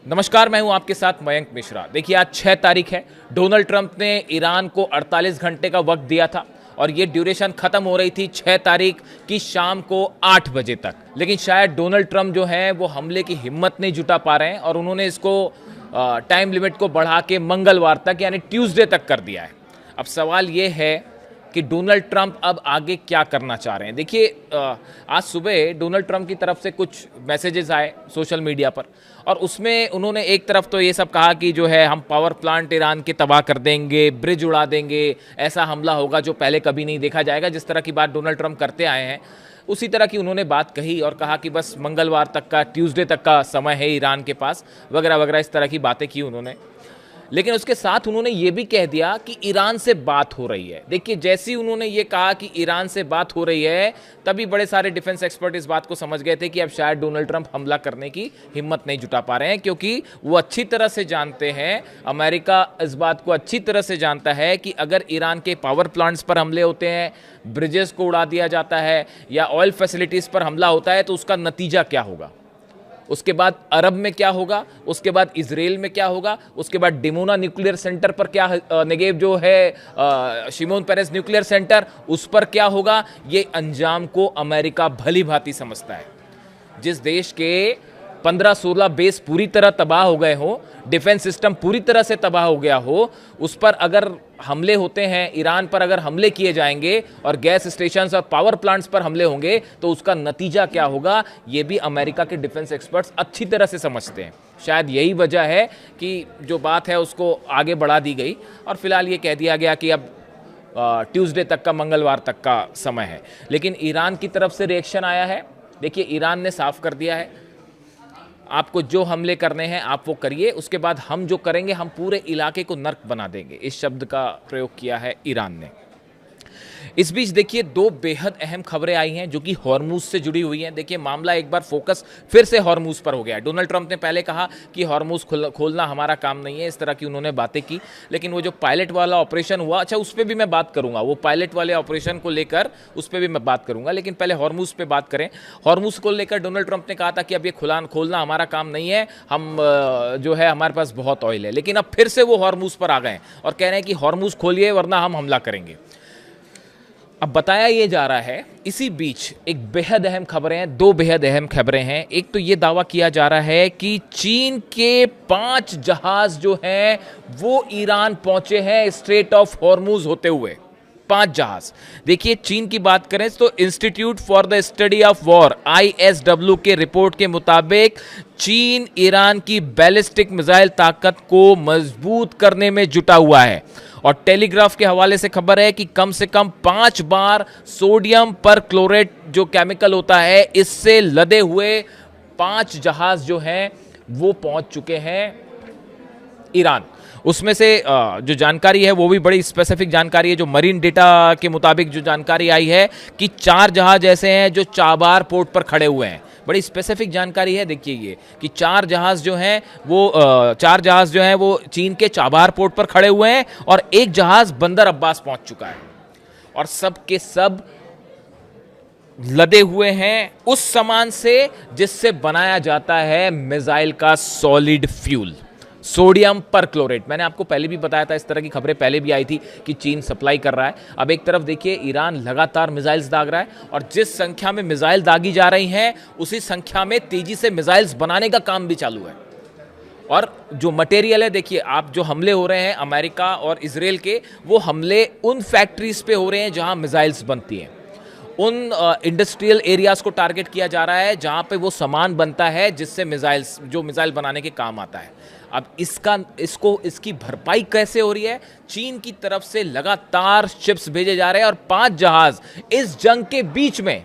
नमस्कार, मैं हूं आपके साथ मयंक मिश्रा। देखिए, आज 6 तारीख है। डोनाल्ड ट्रंप ने ईरान को 48 घंटे का वक्त दिया था और ये ड्यूरेशन खत्म हो रही थी 6 तारीख की शाम को 8 बजे तक। लेकिन शायद डोनाल्ड ट्रंप जो है वो हमले की हिम्मत नहीं जुटा पा रहे हैं और उन्होंने इसको टाइम लिमिट को बढ़ा के मंगलवार तक यानी ट्यूसडे तक कर दिया है। अब सवाल ये है कि डोनाल्ड ट्रंप अब आगे क्या करना चाह रहे हैं। देखिए, आज सुबह डोनाल्ड ट्रंप की तरफ से कुछ मैसेजेस आए सोशल मीडिया पर और उसमें उन्होंने एक तरफ तो ये सब कहा कि जो है हम पावर प्लांट ईरान के तबाह कर देंगे, ब्रिज उड़ा देंगे, ऐसा हमला होगा जो पहले कभी नहीं देखा जाएगा। जिस तरह की बात डोनाल्ड ट्रंप करते आए हैं उसी तरह की उन्होंने बात कही और कहा कि बस मंगलवार तक का, ट्यूसडे तक का समय है ईरान के पास, वगैरह वगैरह इस तरह की बातें की उन्होंने। लेकिन उसके साथ उन्होंने ये भी कह दिया कि ईरान से बात हो रही है। देखिए, जैसे ही उन्होंने ये कहा कि ईरान से बात हो रही है तभी बड़े सारे डिफेंस एक्सपर्ट इस बात को समझ गए थे कि अब शायद डोनाल्ड ट्रंप हमला करने की हिम्मत नहीं जुटा पा रहे हैं, क्योंकि वो अच्छी तरह से जानते हैं, अमेरिका इस बात को अच्छी तरह से जानता है कि अगर ईरान के पावर प्लांट्स पर हमले होते हैं, ब्रिजेस को उड़ा दिया जाता है या ऑयल फैसिलिटीज़ पर हमला होता है तो उसका नतीजा क्या होगा, उसके बाद अरब में क्या होगा, उसके बाद इजराइल में क्या होगा, उसके बाद डिमोना न्यूक्लियर सेंटर पर क्या, नेगेव जो है शिमोन पेरेस न्यूक्लियर सेंटर, उस पर क्या होगा। ये अंजाम को अमेरिका भली भांति समझता है। जिस देश के 15-16 बेस पूरी तरह तबाह हो गए हो, डिफेंस सिस्टम पूरी तरह से तबाह हो गया हो, उस पर अगर हमले होते हैं, ईरान पर अगर हमले किए जाएंगे और गैस स्टेशन और पावर प्लांट्स पर हमले होंगे तो उसका नतीजा क्या होगा, ये भी अमेरिका के डिफेंस एक्सपर्ट्स अच्छी तरह से समझते हैं। शायद यही वजह है कि जो बात है उसको आगे बढ़ा दी गई और फिलहाल ये कह दिया गया कि अब ट्यूसडे तक का, मंगलवार तक का समय है। लेकिन ईरान की तरफ से रिएक्शन आया है। देखिए, ईरान ने साफ कर दिया है, आपको जो हमले करने हैं आप वो करिए, उसके बाद हम जो करेंगे हम पूरे इलाके को नर्क बना देंगे। इस शब्द का प्रयोग किया है ईरान ने। इस बीच देखिए, दो बेहद अहम खबरें आई हैं जो कि हॉर्मूज से जुड़ी हुई हैं। देखिए, मामला एक बार फोकस फिर से हॉर्मूज पर हो गया है। डोनाल्ड ट्रंप ने पहले कहा कि हॉर्मूज खोलना हमारा काम नहीं है, इस तरह की उन्होंने बातें की। लेकिन वो जो पायलट वाला ऑपरेशन हुआ, अच्छा उस पर भी मैं बात करूंगा, वो पायलट वाले ऑपरेशन को लेकर उस पर भी मैं बात करूंगा। लेकिन पहले हॉर्मूज पे बात करें। हॉर्मूज को लेकर डोनाल्ड ट्रंप ने कहा था कि अब ये खोलना हमारा काम नहीं है, हम जो है हमारे पास बहुत ऑयल है। लेकिन अब फिर से वो हॉर्मूज पर आ गए और कह रहे हैं कि हॉर्मूज खोलिए वरना हम हमला करेंगे। अब बताया ये जा रहा है, इसी बीच एक बेहद अहम खबरें हैं, दो बेहद अहम खबरें हैं। एक तो ये दावा किया जा रहा है कि चीन के 5 जहाज जो हैं वो ईरान पहुंचे हैं स्ट्रेट ऑफ हॉर्मूज होते हुए। 5 जहाज। देखिए, चीन की बात करें तो institute for the study of war ISW के रिपोर्ट के मुताबिक चीन ईरान की बैलिस्टिक मिसाइल ताकत को मजबूत करने में जुटा हुआ है। और टेलीग्राफ के हवाले से खबर है कि कम से कम 5 बार सोडियम पर क्लोरेट जो केमिकल होता है, इससे लदे हुए 5 जहाज जो हैं वो पहुंच चुके हैं ईरान। उसमें से जो जानकारी है वो भी बड़ी स्पेसिफिक जानकारी है। जो मरीन डेटा के मुताबिक जो जानकारी आई है कि 4 जहाज ऐसे हैं जो चाबार पोर्ट पर खड़े हुए हैं। बड़ी स्पेसिफिक जानकारी है। देखिए, ये कि 4 जहाज जो हैं वो चीन के चाबार पोर्ट पर खड़े हुए हैं और एक जहाज बंदर अब्बास पहुंच चुका है और सब के सब लदे हुए हैं उस सामान से जिससे बनाया जाता है मिसाइल का सॉलिड फ्यूल, सोडियम पर क्लोरेट। मैंने आपको पहले भी बताया था, इस तरह की खबरें पहले भी आई थी कि चीन सप्लाई कर रहा है। अब एक तरफ देखिए, ईरान लगातार मिसाइल्स दाग रहा है और जिस संख्या में मिसाइल दागी जा रही हैं उसी संख्या में तेजी से मिसाइल्स बनाने का काम भी चालू है। और जो मटेरियल है, देखिए आप, जो हमले हो रहे हैं अमेरिका और इजराइल के, वो हमले उन फैक्ट्रीज पे हो रहे हैं जहां मिसाइल्स बनती हैं। उन इंडस्ट्रियल एरियाज को टारगेट किया जा रहा है जहां पे वो सामान बनता है जिससे मिसाइल बनाने के काम आता है। अब इसकी भरपाई कैसे हो रही है? चीन की तरफ से लगातार शिप्स भेजे जा रहे हैं और 5 जहाज इस जंग के बीच में,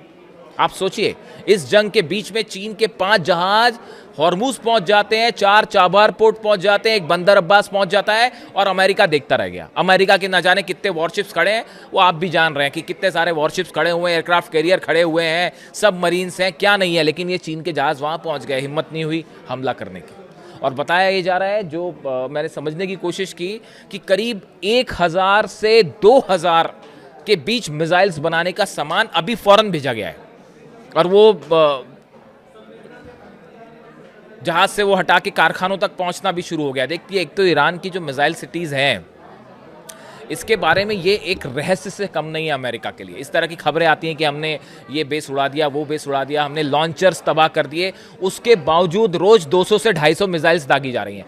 आप सोचिए, इस जंग के बीच में चीन के 5 जहाज हॉर्मूज पहुंच जाते हैं, 4 चाबार पोर्ट पहुंच जाते हैं, एक बंदर अब्बास पहुंच जाता है और अमेरिका देखता रह गया। अमेरिका के ना जाने कितने वॉरशिप्स खड़े हैं, वो आप भी जान रहे हैं कि कितने सारे वॉरशिप्स खड़े हुए हैं, एयरक्राफ्ट कैरियर खड़े हुए हैं, सब मरीन्स हैं, क्या नहीं है। लेकिन ये चीन के जहाज वहां पहुंच गए, हिम्मत नहीं हुई हमला करने की। और बताया ये जा रहा है, जो मैंने समझने की कोशिश की, कि करीब 1000 से 2000 के बीच मिसाइल्स बनाने का सामान अभी फौरन भेजा गया है। और वो जहाज से वो हटा के कारखानों तक पहुंचना भी शुरू हो गया। देखिए, एक तो ईरान की जो मिसाइल सिटीज़ हैं, इसके बारे में ये एक रहस्य से कम नहीं है अमेरिका के लिए। इस तरह की खबरें आती हैं कि हमने ये बेस उड़ा दिया, वो बेस उड़ा दिया, हमने लॉन्चर्स तबाह कर दिए, उसके बावजूद रोज़ 200 से 250 मिसाइल्स दागी जा रही हैं।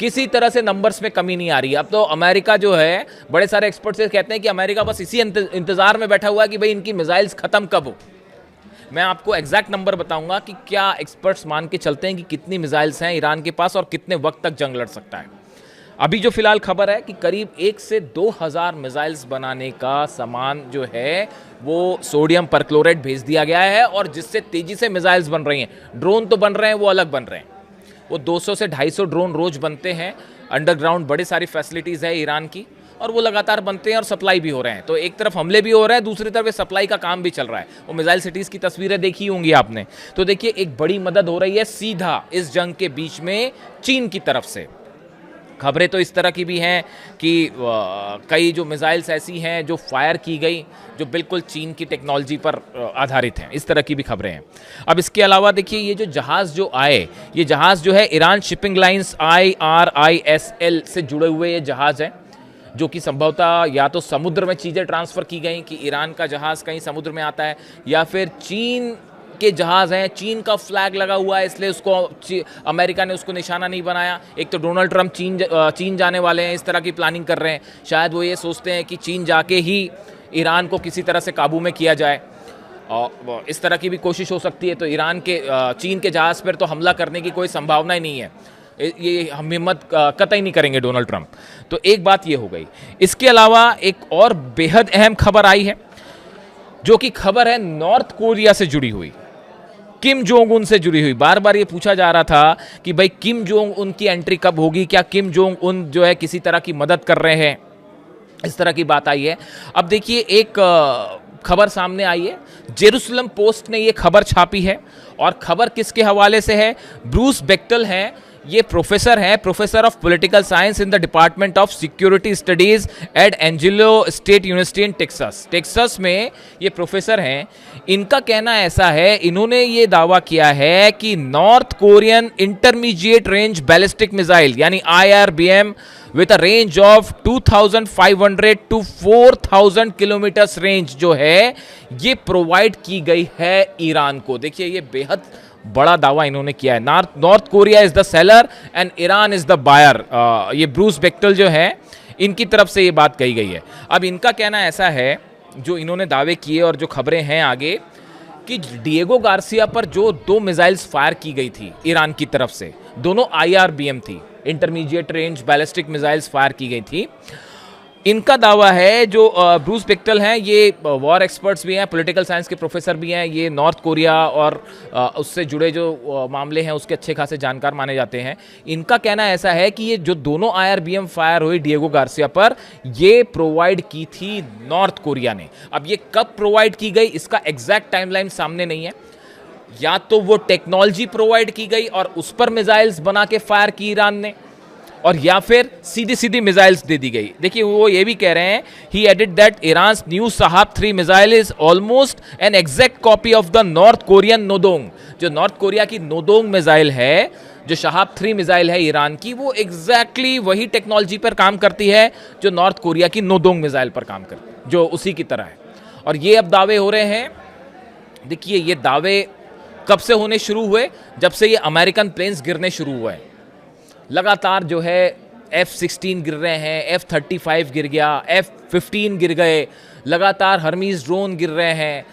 किसी तरह से नंबर्स में कमी नहीं आ रही है। अब तो अमेरिका जो है, बड़े सारे एक्सपर्ट्स कहते हैं कि अमेरिका बस इसी इंतजार में बैठा हुआ है कि भाई इनकी मिसाइल्स खत्म कब हो। मैं आपको एग्जैक्ट नंबर बताऊंगा कि क्या एक्सपर्ट्स मान के चलते हैं कि कितनी मिसाइल्स हैं ईरान के पास और कितने वक्त तक जंग लड़ सकता है। अभी जो फिलहाल खबर है कि करीब 1 से 2,000 मिसाइल्स बनाने का सामान जो है वो सोडियम परक्लोरेट भेज दिया गया है, और जिससे तेजी से मिसाइल्स बन रही हैं। ड्रोन तो बन रहे हैं, वो अलग बन रहे हैं। वो 200 से 250 ड्रोन रोज बनते हैं। अंडरग्राउंड बड़ी सारी फैसिलिटीज़ है ईरान की, और वो लगातार बनते हैं और सप्लाई भी हो रहे हैं। तो एक तरफ हमले भी हो रहे हैं, दूसरी तरफ सप्लाई का काम भी चल रहा है। वो मिसाइल सिटीज़ की तस्वीरें देखी होंगी आपने। तो देखिए, एक बड़ी मदद हो रही है सीधा इस जंग के बीच में चीन की तरफ से। खबरें तो इस तरह की भी हैं कि कई जो मिसाइल्स ऐसी हैं जो फायर की गई, जो बिल्कुल चीन की टेक्नोलॉजी पर आधारित हैं। इस तरह की भी खबरें हैं। अब इसके अलावा देखिए, ये जो जहाज़ जो आए, ये जहाज़ जो है ईरान शिपिंग लाइंस IRISL से जुड़े हुए ये जहाज़ हैं, जो कि संभवतः या तो समुद्र में चीज़ें ट्रांसफ़र की गई कि ईरान का जहाज़ कहीं समुद्र में आता है, या फिर चीन के जहाज़ हैं, चीन का फ्लैग लगा हुआ है, इसलिए उसको अमेरिका ने उसको निशाना नहीं बनाया। एक तो डोनाल्ड ट्रंप चीन जाने वाले हैं, इस तरह की प्लानिंग कर रहे हैं। शायद वो ये सोचते हैं कि चीन जाके ही ईरान को किसी तरह से काबू में किया जाए, और इस तरह की भी कोशिश हो सकती है। तो ईरान के चीन के जहाज़ पर तो हमला करने की कोई संभावना ही नहीं है, ये हम हिम्मत कतई नहीं करेंगे डोनाल्ड ट्रंप। तो एक बात ये हो गई। इसके अलावा एक और बेहद अहम खबर आई है, जो कि खबर है नॉर्थ कोरिया से जुड़ी हुई, किम जोंग उन से जुड़ी हुई। बार बार ये पूछा जा रहा था कि भाई किम जोंग उन की एंट्री कब होगी, क्या किम जोंग उन जो है किसी तरह की मदद कर रहे हैं, इस तरह की बात आई है। अब देखिए, एक खबर सामने आई है, जेरूसलम पोस्ट ने ये खबर छापी है, और खबर किसके हवाले से है? ब्रूस बेक्टल हैं, ये प्रोफेसर हैं, professor of political science in the department of security studies at Angelo State University in Texas. Texas में ये प्रोफेसर हैं। इनका कहना ऐसा है, इन्होंने ये दावा किया है कि North Korean intermediate range ballistic missile यानी IRBM with a range of 2500 to 4000 kilometres range जो है, ये प्रोवाइड की गई है ईरान को। देखिए, ये बेहद बड़ा दावा इन्होंने किया है। North Korea is the seller and Iran is the buyer. ये ब्रूस बेक्टल जो है, इनकी तरफ से ये बात कही गई है। अब इनका कहना ऐसा है, जो इन्होंने दावे किए और जो खबरें हैं आगे, कि डिएगो गार्सिया पर जो 2 मिसाइल्स फायर की गई थी ईरान की तरफ से, दोनों IRBM थी, intermediate range ballistic missiles fire की गई थी। इनका दावा है, जो ब्रूस बेक्टल हैं, ये वॉर एक्सपर्ट्स भी हैं, पॉलिटिकल साइंस के प्रोफेसर भी हैं, ये नॉर्थ कोरिया और उससे जुड़े जो मामले हैं उसके अच्छे खासे जानकार माने जाते हैं। इनका कहना ऐसा है कि ये जो दोनों IRBM फायर हुई डिएगो गार्सिया पर, ये प्रोवाइड की थी नॉर्थ कोरिया ने। अब ये कब प्रोवाइड की गई, इसका एग्जैक्ट टाइमलाइन सामने नहीं है। या तो वो टेक्नोलॉजी प्रोवाइड की गई और उस पर मिसाइल्स बना के फायर की ईरान ने, और या फिर सीधी सीधी मिसाइल्स दे दी गई। देखिए, वो ये भी कह रहे हैं, he added that Iran's new Shahab 3 missile is almost an exact copy of the North Korean Nodong. जो नॉर्थ कोरिया की नोदोंग मिसाइल है, जो शहाब 3 मिसाइल है ईरान की, वो एग्जैक्टली वही टेक्नोलॉजी पर काम करती है जो नॉर्थ कोरिया की नोदोंग मिसाइल पर काम करती है, जो उसी की तरह है। और ये अब दावे हो रहे हैं। देखिए, ये दावे कब से होने शुरू हुए? जब से ये अमेरिकन प्लेन्स गिरने शुरू हुए। लगातार जो है F-16 गिर रहे हैं, F-35 गिर गया, F-15 गिर गए, लगातार हर्मीज ड्रोन गिर रहे हैं,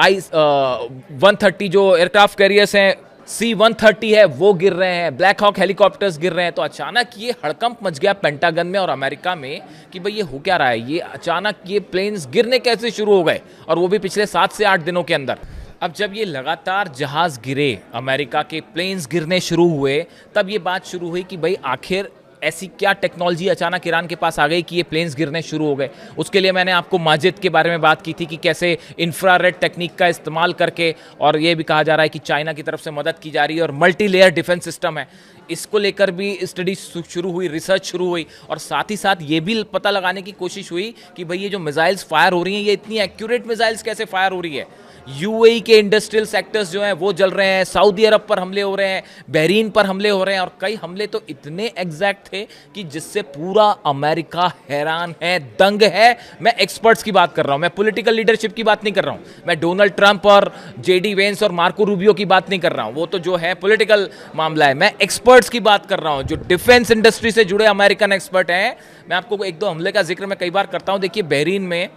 I-130 जो एयरक्राफ्ट कैरियर्स हैं, C-130 है, वो गिर रहे हैं, ब्लैक हॉक हेलीकॉप्टर्स गिर रहे हैं। तो अचानक ये हड़कंप मच गया पेंटागन में और अमेरिका में कि भाई ये हो क्या रहा है, ये अचानक ये प्लेन्स गिरने कैसे शुरू हो गए, और वो भी पिछले 7 से 8 दिनों के अंदर। अब जब ये लगातार जहाज़ गिरे, अमेरिका के प्लेन्स गिरने शुरू हुए, तब ये बात शुरू हुई कि भाई आखिर ऐसी क्या टेक्नोलॉजी अचानक ईरान के पास आ गई कि ये प्लेन्स गिरने शुरू हो गए। उसके लिए मैंने आपको माजिद के बारे में बात की थी कि कैसे इंफ्रारेड टेक्निक का इस्तेमाल करके, और ये भी कहा जा रहा है कि चाइना की तरफ से मदद की जा रही है, और मल्टी लेयर डिफेंस सिस्टम है। इसको लेकर भी स्टडी शुरू हुई, रिसर्च शुरू हुई, और साथ ही साथ ये भी पता लगाने की कोशिश हुई कि भाई ये जो मिसाइल्स फायर हो रही हैं, ये इतनी एक्यूरेट मिसाइल्स कैसे फायर हो रही है। यूएई के इंडस्ट्रियल सेक्टर्स जो हैं वो जल रहे हैं, सऊदी अरब पर हमले हो रहे हैं, बहरीन पर हमले हो रहे हैं, और कई हमले तो इतने एग्जैक्ट थे कि जिससे पूरा अमेरिका हैरान है, दंग है। मैं एक्सपर्ट्स की बात कर रहा हूं, मैं पॉलिटिकल लीडरशिप की बात नहीं कर रहा हूं, मैं डोनाल्ड ट्रंप और जेडी वेंस और मार्को रूबियो की बात नहीं कर रहा हूं, वो तो जो है पॉलिटिकल मामला है। मैं एक्सपर्ट्स की बात कर रहा हूं, जो डिफेंस इंडस्ट्री से जुड़े अमेरिकन एक्सपर्ट हैं। मैं आपको एक दो हमले का जिक्र मैं कई बार करता हूं। देखिए, बहरीन में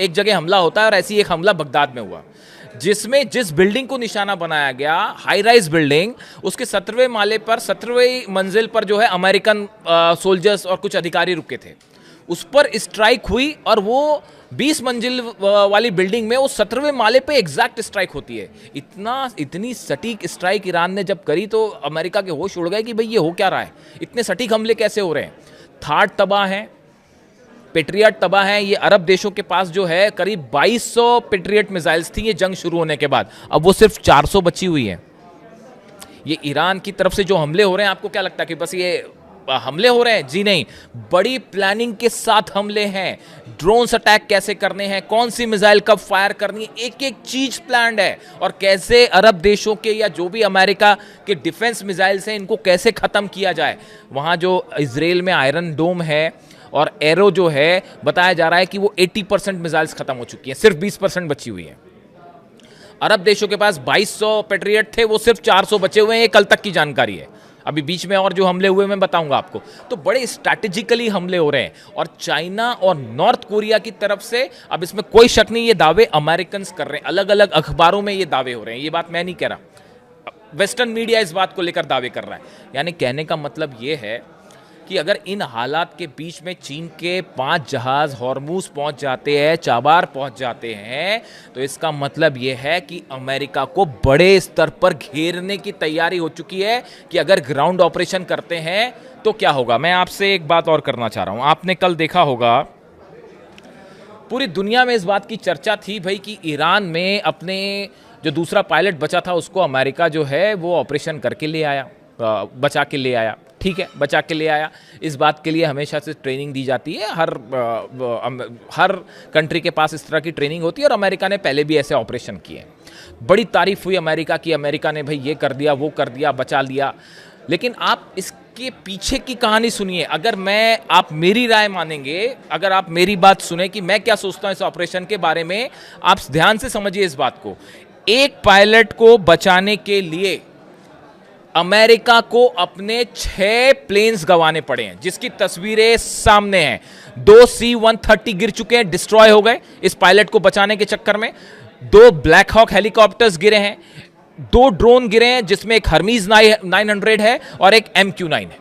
एक जगह हमला होता है, और ऐसी एक हमला बगदाद में हुआ, जिसमें जिस बिल्डिंग को निशाना बनाया गया, हाई राइज बिल्डिंग, उसके 17वें माले पर, 17वें मंजिल पर जो है अमेरिकन सोल्जर्स और कुछ अधिकारी रुके थे। उस पर स्ट्राइक हुई, और वो 20 मंजिल वाली बिल्डिंग में वो 17वें माले पे एग्जैक्ट स्ट्राइक होती है। इतनी सटीक स्ट्राइक ईरान ने जब करी तो अमेरिका के होश उड़ गए कि भाई ये हो क्या रहा है, इतने सटीक हमले कैसे हो रहे हैं। थार्ड तबाह है, पेट्रियट तबाह है। ये अरब देशों के पास जो है करीब 2200 पेट्रियट मिसाइल्स थी ये जंग शुरू होने के बाद, अब वो सिर्फ 400 बची हुई है। ये ईरान की तरफ से जो हमले हो रहे हैं, आपको क्या लगता है कि बस ये हमले हो रहे हैं? जी नहीं, बड़ी प्लानिंग के साथ हमले हैं। ड्रोन्स अटैक कैसे करने हैं, कौन सी मिसाइल कब फायर करनी है, एक एक चीज प्लान्ड है, और कैसे अरब देशों के या जो भी अमेरिका के डिफेंस मिसाइल्स हैं इनको कैसे खत्म किया जाए। वहां जो इजराइल में आयरन डोम है और एरो जो है, बताया जा रहा है कि वो 80% मिसाइल्स खत्म हो चुकी हैं, सिर्फ 20% बची हुई है। अरब देशों के पास 2200 पेट्रियट थे, वो सिर्फ 400 बचे हुए हैं, ये कल तक की जानकारी है। अभी बीच में और जो हमले हुए मैं बताऊंगा आपको। तो बड़े स्ट्रैटेजिकली हमले हो रहे हैं, और चाइना और नॉर्थ कोरिया की तरफ से, अब इसमें कोई शक नहीं, ये दावे अमेरिकन कर रहे हैं, अलग अलग अखबारों में ये दावे हो रहे हैं, ये बात मैं नहीं कह रहा, वेस्टर्न मीडिया इस बात को लेकर दावे कर रहा है। यानी कहने का मतलब ये है कि अगर इन हालात के बीच में चीन के 5 जहाज हॉर्मूज पहुंच जाते हैं, चाबार पहुंच जाते हैं, तो इसका मतलब यह है कि अमेरिका को बड़े स्तर पर घेरने की तैयारी हो चुकी है कि अगर ग्राउंड ऑपरेशन करते हैं तो क्या होगा। मैं आपसे एक बात और करना चाह रहा हूं। आपने कल देखा होगा, पूरी दुनिया में इस बात की चर्चा थी भाई कि ईरान में अपने जो दूसरा पायलट बचा था उसको अमेरिका जो है वो ऑपरेशन करके ले आया, बचा के ले आया। ठीक है, बचा के ले आया। इस बात के लिए हमेशा से ट्रेनिंग दी जाती है, हर कंट्री के पास इस तरह की ट्रेनिंग होती है, और अमेरिका ने पहले भी ऐसे ऑपरेशन किए। बड़ी तारीफ हुई अमेरिका की, अमेरिका ने भाई ये कर दिया, वो कर दिया, बचा लिया। लेकिन आप इसके पीछे की कहानी सुनिए। अगर आप मेरी राय मानेंगे, अगर आप मेरी बात सुने कि मैं क्या सोचता हूं इस ऑपरेशन के बारे में, आप ध्यान से समझिए इस बात को। एक पायलट को बचाने के लिए अमेरिका को अपने 6 प्लेन्स गंवाने पड़े हैं, जिसकी तस्वीरें सामने हैं। 2 C-130 गिर चुके हैं, डिस्ट्रॉय हो गए इस पायलट को बचाने के चक्कर में। 2 ब्लैक हॉक हेलीकॉप्टर्स गिरे हैं, 2 ड्रोन गिरे हैं, जिसमें एक हर्मीज 900 है और एक MQ-9 है।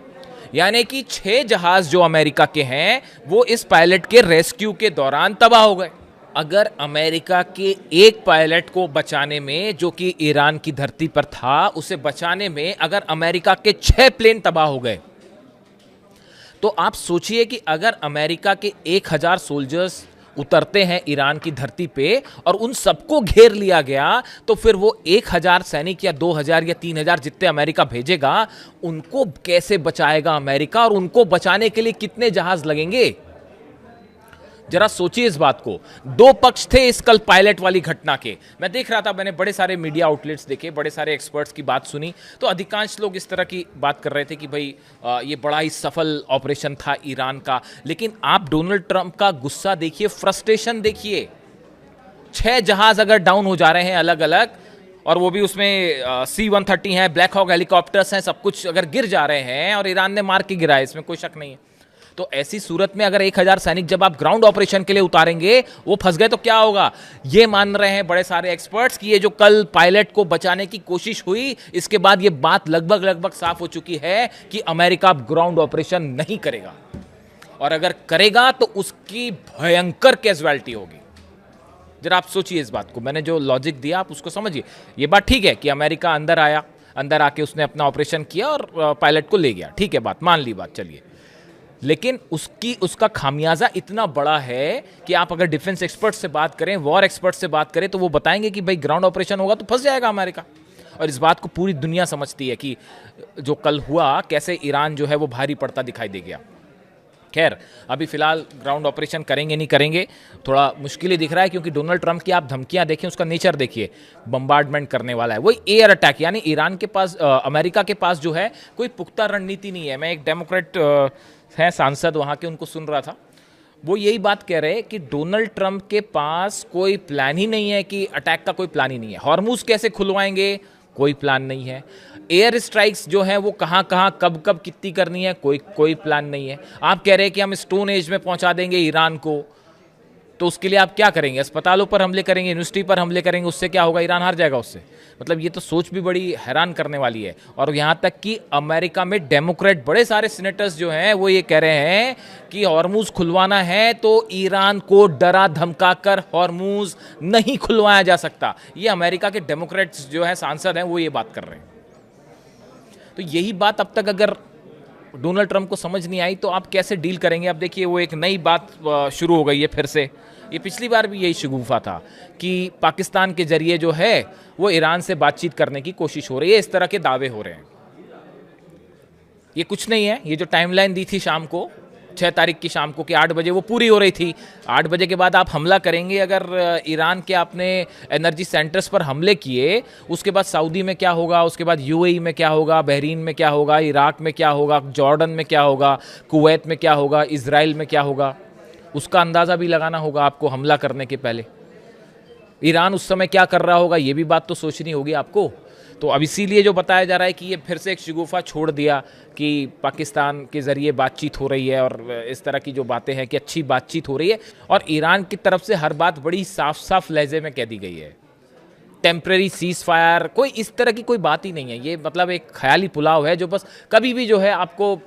यानी कि 6 जहाज जो अमेरिका के हैं वो इस पायलट के रेस्क्यू के दौरान तबाह हो गए। अगर अमेरिका के एक पायलट को बचाने में, जो कि ईरान की धरती पर था, उसे बचाने में अगर अमेरिका के 6 प्लेन तबाह हो गए, तो आप सोचिए कि अगर अमेरिका के 1000 सोल्जर्स उतरते हैं ईरान की धरती पे और उन सबको घेर लिया गया, तो फिर वो 1000 सैनिक या 2000 या 3000 जितने अमेरिका भेजेगा, उनको कैसे बचाएगा अमेरिका, और उनको बचाने के लिए कितने जहाज लगेंगे। जरा सोचिए इस बात को। 2 पक्ष थे इस कल पायलट वाली घटना के। मैं देख रहा था, मैंने बड़े सारे मीडिया आउटलेट्स देखे, बड़े सारे एक्सपर्ट्स की बात सुनी, तो अधिकांश लोग इस तरह की बात कर रहे थे कि भाई ये बड़ा ही सफल ऑपरेशन था ईरान का। लेकिन आप डोनाल्ड ट्रंप का गुस्सा देखिए, फ्रस्ट्रेशन देखिए। 6 जहाज अगर डाउन हो जा रहे हैं अलग अलग, और वो भी उसमें C-130 है, ब्लैक हॉक हेलीकॉप्टर्स हैं, सब कुछ अगर गिर जा रहे हैं, और ईरान ने मार के गिरा है, इसमें कोई शक नहीं है। तो ऐसी सूरत में अगर 1000 सैनिक जब आप ग्राउंड ऑपरेशन के लिए उतारेंगे, वो फंस गए तो क्या होगा। ये मान रहे हैं बड़े सारे एक्सपर्ट्स कि ये जो कल पायलट को बचाने की कोशिश हुई, इसके बाद ये बात लगभग साफ हो चुकी है कि अमेरिका ग्राउंड ऑपरेशन नहीं करेगा, और अगर करेगा तो उसकी भयंकर कैजुअलिटी होगी। जरा आप सोचिए इस बात को, मैंने जो लॉजिक दिया आप उसको समझिए। ये बात ठीक है कि अमेरिका अंदर आया, अंदर आके उसने अपना ऑपरेशन किया और पायलट को ले गया, ठीक है, बात मान ली बात, चलिए। लेकिन उसका खामियाजा इतना बड़ा है कि आप अगर डिफेंस एक्सपर्ट से बात करें, वॉर एक्सपर्ट से बात करें, तो वो बताएंगे कि भाई ग्राउंड ऑपरेशन होगा तो फंस जाएगा अमेरिका। और इस बात को पूरी दुनिया समझती है कि जो कल हुआ कैसे ईरान जो है वो भारी पड़ता दिखाई दे गया। खैर, अभी फिलहाल ग्राउंड ऑपरेशन करेंगे नहीं करेंगे थोड़ा मुश्किल ही दिख रहा है, क्योंकि डोनाल्ड ट्रंप की आप धमकियां देखें, उसका नेचर देखिए, बम्बार्डमेंट करने वाला है, वही एयर अटैक। यानी ईरान के पास अमेरिका के पास जो है कोई पुख्ता रणनीति नहीं है। मैं एक डेमोक्रेट हैं सांसद वहाँ के, उनको सुन रहा था, वो यही बात कह रहे हैं कि डोनाल्ड ट्रंप के पास कोई प्लान ही नहीं है, कि अटैक का कोई प्लान ही नहीं है। हॉर्मुज कैसे खुलवाएंगे, कोई प्लान नहीं है। एयर स्ट्राइक्स जो हैं वो कहाँ कहाँ कब कब कितनी करनी है, कोई प्लान नहीं है। आप कह रहे हैं कि हम स्टोन एज में पहुंचा देंगे ईरान को, तो उसके लिए आप क्या करेंगे? अस्पतालों पर हमले करेंगे, यूनिवर्सिटी पर हमले करेंगे, उससे क्या होगा? ईरान हार जाएगा उससे। मतलब ये तो सोच भी बड़ी हैरान करने वाली है। और यहाँ तक कि अमेरिका में डेमोक्रेट बड़े सारे सीनेटर्स जो हैं वो ये कह रहे हैं कि हॉर्मुज खुलवाना है तो ईरान को डरा धमका कर हॉर्मुज नहीं खुलवाया जा सकता। ये अमेरिका के डेमोक्रेट्स जो है सांसद हैं वो ये बात कर रहे हैं। तो यही बात अब तक अगर डोनाल्ड ट्रंप को समझ नहीं आई तो आप कैसे डील करेंगे? अब देखिए वो एक नई बात शुरू हो गई है फिर से। ये पिछली बार भी यही शगुफा था कि पाकिस्तान के जरिए जो है वो ईरान से बातचीत करने की कोशिश हो रही है, इस तरह के दावे हो रहे हैं। ये कुछ नहीं है, ये जो टाइमलाइन दी थी शाम को 6 तारीख की शाम को कि 8 बजे वो पूरी हो रही थी। 8 बजे के बाद आप हमला करेंगे। अगर ईरान के आपने एनर्जी सेंटर्स पर हमले किए, उसके बाद सऊदी में क्या होगा, उसके बाद यूएई में क्या होगा, बहरीन में क्या होगा, इराक में क्या होगा, जॉर्डन में क्या होगा, कुवैत में क्या होगा, इजराइल में क्या होगा, उसका अंदाज़ा भी लगाना होगा आपको हमला करने के पहले। ईरान उस समय क्या कर रहा होगा, ये भी बात तो सोचनी होगी आपको। तो अब इसीलिए जो बताया जा रहा है कि ये फिर से एक शगुफा छोड़ दिया कि पाकिस्तान के ज़रिए बातचीत हो रही है, और इस तरह की जो बातें हैं कि अच्छी बातचीत हो रही है, और ईरान की तरफ से हर बात बड़ी साफ साफ लहजे में कह दी गई है। टेम्परेरी सीज फायर, कोई इस तरह की कोई बात ही नहीं है। ये मतलब एक ख्याली पुलाव है जो बस कभी भी जो है आपको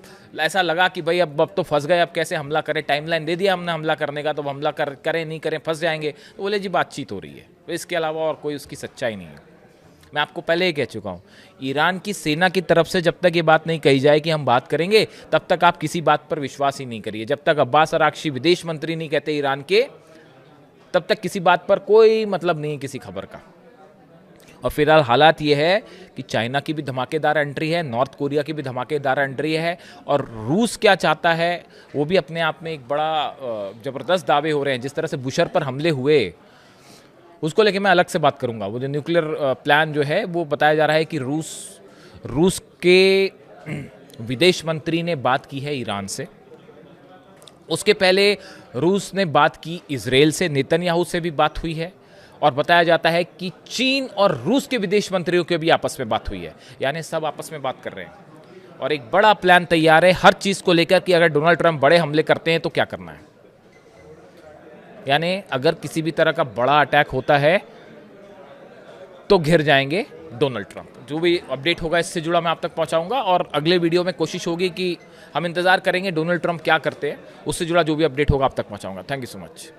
ऐसा लगा कि भाई अब तो फंस गए, अब कैसे हमला करें, टाइमलाइन दे दिया हमने हमला करने का, तो हमला करें नहीं करें फंस जाएंगे, तो बोले जी बातचीत हो रही है। तो इसके अलावा और कोई उसकी सच्चाई नहीं है। मैं आपको पहले ही कह चुका हूँ, ईरान की सेना की तरफ से जब तक ये बात नहीं कही जाए कि हम बात करेंगे, तब तक आप किसी बात पर विश्वास ही नहीं करिए। जब तक अब्बास अराक्ची विदेश मंत्री नहीं कहते ईरान के, तब तक किसी बात पर कोई मतलब नहीं किसी खबर का। और फिलहाल हालात ये है कि चाइना की भी धमाकेदार एंट्री है, नॉर्थ कोरिया की भी धमाकेदार एंट्री है, और रूस क्या चाहता है वो भी अपने आप में एक बड़ा ज़बरदस्त दावे हो रहे हैं। जिस तरह से बुशर पर हमले हुए, उसको लेके मैं अलग से बात करूंगा। वो जो न्यूक्लियर प्लान जो है वो बताया जा रहा है कि रूस के विदेश मंत्री ने बात की है ईरान से। उसके पहले रूस ने बात की इजराइल से, नेतन्याहू से भी बात हुई है, और बताया जाता है कि चीन और रूस के विदेश मंत्रियों के भी आपस में बात हुई है। यानी सब आपस में बात कर रहे हैं और एक बड़ा प्लान तैयार है हर चीज़ को लेकर कि अगर डोनाल्ड ट्रंप बड़े हमले करते हैं तो क्या करना है। यानी अगर किसी भी तरह का बड़ा अटैक होता है तो घिर जाएंगे डोनाल्ड ट्रंप। जो भी अपडेट होगा इससे जुड़ा मैं आप तक पहुंचाऊंगा, और अगले वीडियो में कोशिश होगी कि हम इंतज़ार करेंगे डोनाल्ड ट्रंप क्या करते हैं, उससे जुड़ा जो भी अपडेट होगा आप तक पहुंचाऊंगा। Thank you so much.